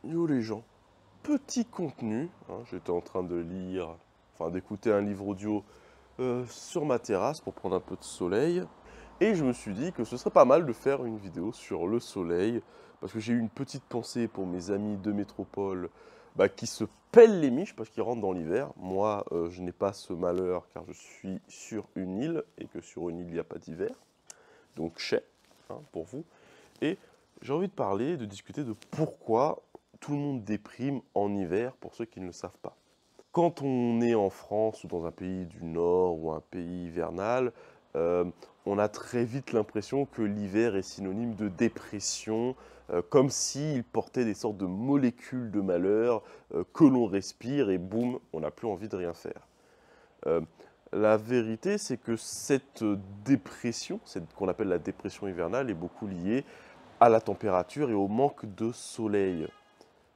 Yo les gens, petit contenu, hein, j'étais en train de lire, enfin d'écouter un livre audio sur ma terrasse pour prendre un peu de soleil. Et je me suis dit que ce serait pas mal de faire une vidéo sur le soleil, parce que j'ai eu une petite pensée pour mes amis de métropole qui se pèlent les miches parce qu'ils rentrent dans l'hiver. Moi, je n'ai pas ce malheur car je suis sur une île et que sur une île, il n'y a pas d'hiver. Donc, pour vous. Et j'ai envie de parler, de discuter de pourquoi tout le monde déprime en hiver, pour ceux qui ne le savent pas. Quand on est en France ou dans un pays du Nord ou un pays hivernal, euh, on a très vite l'impression que l'hiver est synonyme de dépression, comme s'il portait des sortes de molécules de malheur que l'on respire et boum, on n'a plus envie de rien faire. Euh, la vérité, c'est que cette dépression, qu'on appelle la dépression hivernale, est beaucoup liée à la température et au manque de soleil.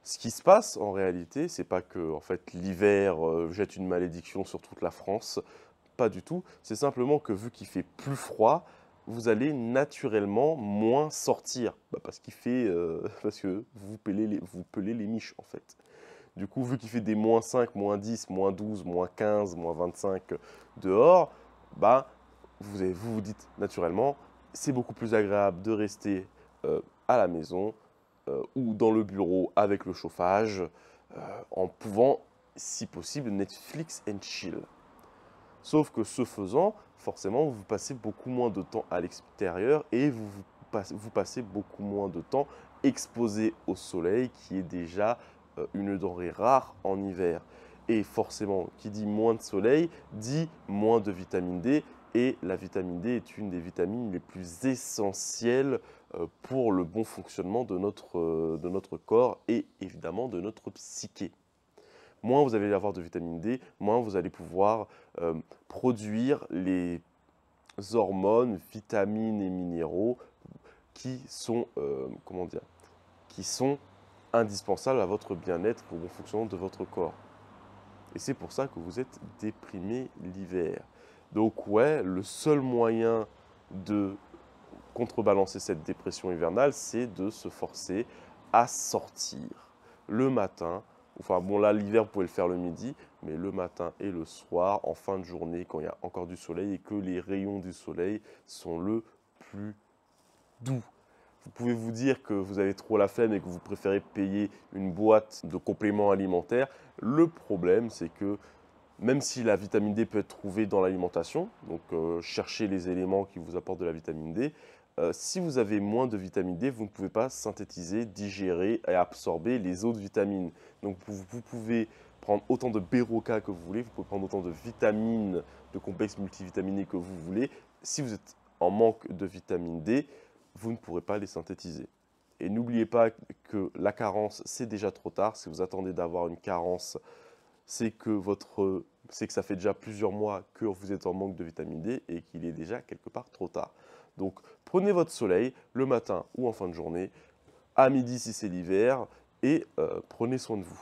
Ce qui se passe en réalité, c'est pas que en fait, l'hiver jette une malédiction sur toute la France, pas du tout. C'est simplement que vu qu'il fait plus froid, vous allez naturellement moins sortir. Parce qu'il fait, parce que vous pelez les miches en fait. Du coup, vu qu'il fait des -5, -10, -12, -15, -25 dehors, vous vous dites naturellement, c'est beaucoup plus agréable de rester à la maison ou dans le bureau avec le chauffage, en pouvant, si possible, Netflix and chill. Sauf que ce faisant, forcément, vous passez beaucoup moins de temps à l'extérieur et vous passez beaucoup moins de temps exposé au soleil, qui est déjà une denrée rare en hiver. Et forcément, qui dit moins de soleil, dit moins de vitamine D. Et la vitamine D est une des vitamines les plus essentielles pour le bon fonctionnement de notre corps et évidemment de notre psyché. Moins vous allez avoir de vitamine D, moins vous allez pouvoir euh, produire les hormones, vitamines et minéraux qui sont, comment dire, qui sont indispensables à votre bien-être, au bon fonctionnement de votre corps. Et c'est pour ça que vous êtes déprimé l'hiver. Donc ouais, le seul moyen de contrebalancer cette dépression hivernale, c'est de se forcer à sortir le matin. Enfin bon, là, l'hiver, vous pouvez le faire le midi, mais le matin et le soir, en fin de journée, quand il y a encore du soleil et que les rayons du soleil sont le plus doux. Vous pouvez vous dire que vous avez trop la flemme et que vous préférez payer une boîte de compléments alimentaires. Le problème, c'est que même si la vitamine D peut être trouvée dans l'alimentation, donc cherchez les éléments qui vous apportent de la vitamine D, si vous avez moins de vitamine D, vous ne pouvez pas synthétiser, digérer et absorber les autres vitamines. Donc vous pouvez prendre autant de BROCA que vous voulez, vous pouvez prendre autant de vitamines, de complexes multivitaminés que vous voulez. Si vous êtes en manque de vitamine D, vous ne pourrez pas les synthétiser. Et n'oubliez pas que la carence, c'est déjà trop tard. Si vous attendez d'avoir une carence, c'est que ça fait déjà plusieurs mois que vous êtes en manque de vitamine D et qu'il est déjà quelque part trop tard. Donc prenez votre soleil le matin ou en fin de journée, à midi si c'est l'hiver, et prenez soin de vous.